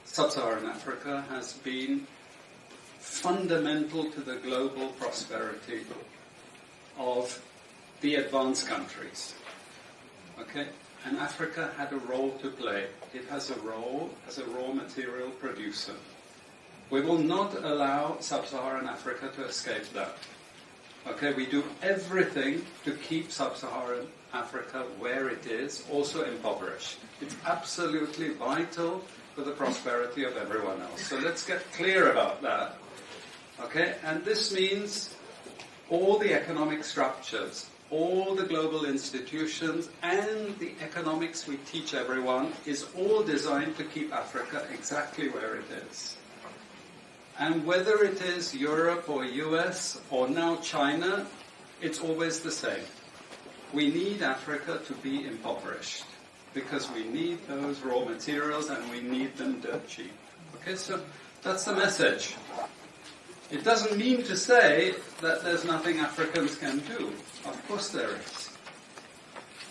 Sub-Saharan Africa has been fundamental to the global prosperity of the advanced countries. Okay? And Africa had a role to play. It has a role as a raw material producer. We will not allow Sub-Saharan Africa to escape that. Okay, we do everything to keep Sub-Saharan Africa where it is, also impoverished. It's absolutely vital for the prosperity of everyone else. So let's get clear about that. Okay, and this means all the economic structures, all the global institutions, and the economics we teach everyone is all designed to keep Africa exactly where it is. And whether it is Europe or US or now China, it's always the same. We need Africa to be impoverished because we need those raw materials and we need them dirt cheap. Okay, so that's the message. It doesn't mean to say that there's nothing Africans can do. Of course there is.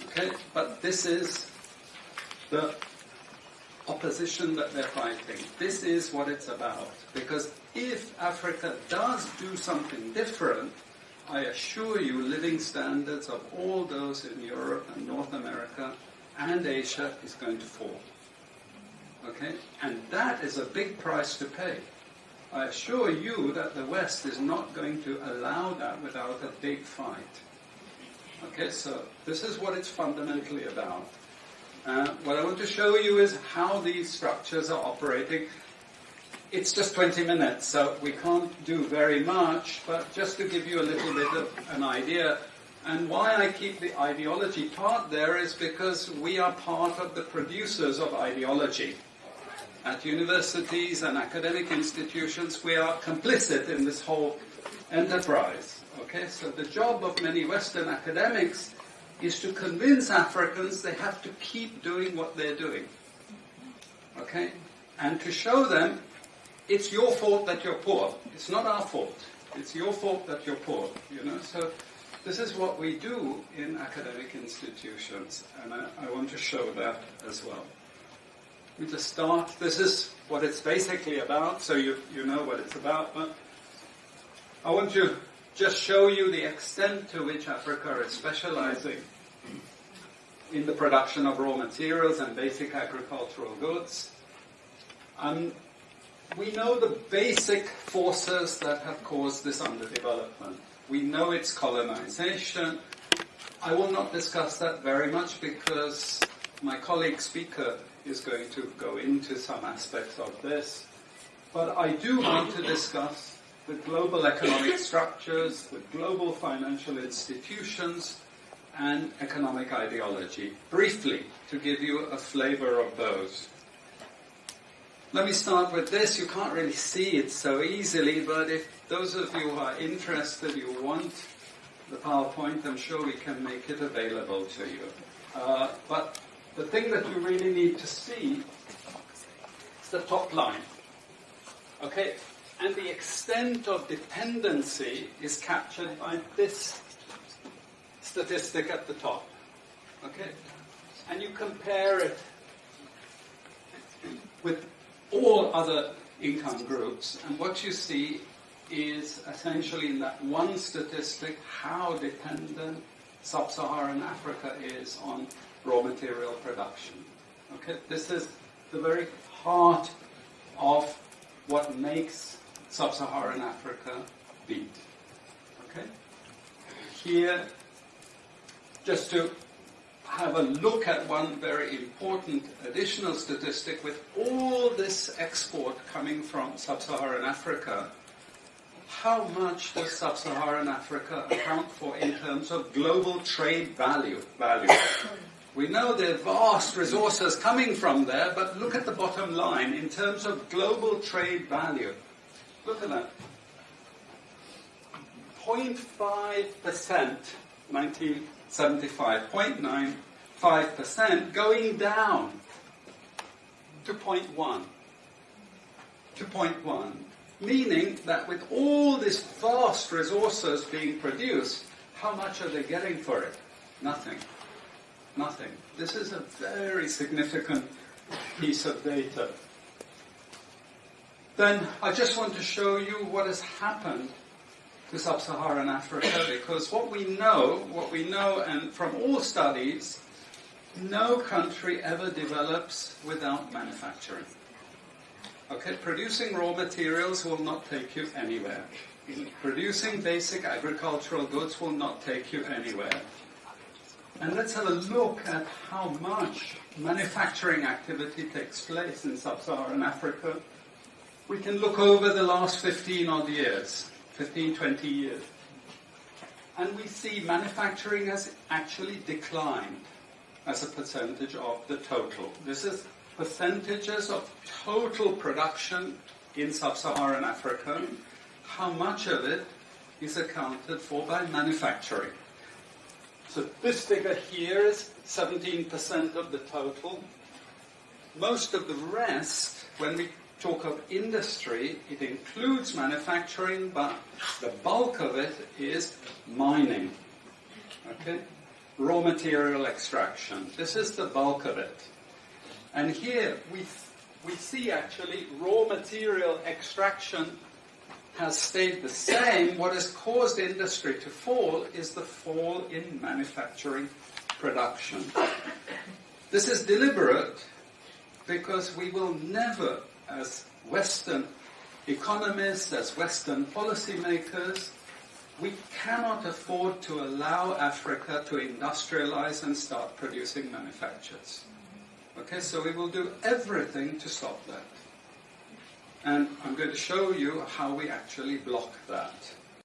Okay, but this is the opposition that they're fighting. This is what it's about. Because if Africa does do something different, I assure you living standards of all those in Europe and North America and Asia is going to fall. Okay? And that is a big price to pay. I assure you that the West is not going to allow that without a big fight. Okay, so this is what it's fundamentally about. What I want to show you is how these structures are operating. It's just 20 minutes, so we can't do very much, but just to give you a little bit of an idea. And why I keep the ideology part there is because we are part of the producers of ideology. At universities and academic institutions, we are complicit in this whole enterprise. Okay, so the job of many Western academics is to convince Africans they have to keep doing what they're doing. Okay? And to show them it's your fault that you're poor. It's not our fault. It's your fault that you're poor. You know? So this is what we do in academic institutions, and I want to show that as well. We just start. This is what it's basically about, so you know what it's about. But I want to just show you the extent to which Africa is specializing in the production of raw materials and basic agricultural goods. We know the basic forces that have caused this underdevelopment. We know it's colonization. I will not discuss that very much because my colleague speaker is going to go into some aspects of this. But I do want to discuss the global economic structures, the global financial institutions, and economic ideology, briefly, to give you a flavor of those. Let me start with this. You can't really see it so easily, but if those of you who are interested, you want the PowerPoint, I'm sure we can make it available to you. But the thing that you really need to see is the top line. Okay? And the extent of dependency is captured by this statistic at the top. Okay? And you compare it with all other income groups, and what you see is essentially in that one statistic how dependent Sub-Saharan Africa is on raw material production. Okay? This is the very heart of what makes Sub-Saharan Africa beat. Okay? Here, just to have a look at one very important additional statistic, with all this export coming from Sub-Saharan Africa, how much does Sub-Saharan Africa account for in terms of global trade value? We know there are vast resources coming from there, but look at the bottom line in terms of global trade value. Look at that. 0.5%, 1975, 0.95% going down to 0.1. To 0.1. Meaning that with all these vast resources being produced, how much are they getting for it? Nothing. Nothing. This is a very significant piece of data. Then I just want to show you what has happened to sub-Saharan Africa, because what we know, and from all studies, no country ever develops without manufacturing. Okay, producing raw materials will not take you anywhere. Producing basic agricultural goods will not take you anywhere. And let's have a look at how much manufacturing activity takes place in sub-Saharan Africa. We can look over the last 15 years. 20 years. And we see manufacturing has actually declined as a percentage of the total. This is percentages of total production in sub-Saharan Africa. How much of it is accounted for by manufacturing? So this figure here is 17% of the total. Most of the rest, when we talk of industry, it includes manufacturing, but the bulk of it is mining. Okay? Raw material extraction. This is the bulk of it. And here we see actually raw material extraction has stayed the same. What has caused industry to fall is the fall in manufacturing production. This is deliberate because we will never, as Western economists, as Western policymakers, we cannot afford to allow Africa to industrialize and start producing manufactures. Okay, so we will do everything to stop that. And I'm going to show you how we actually block that.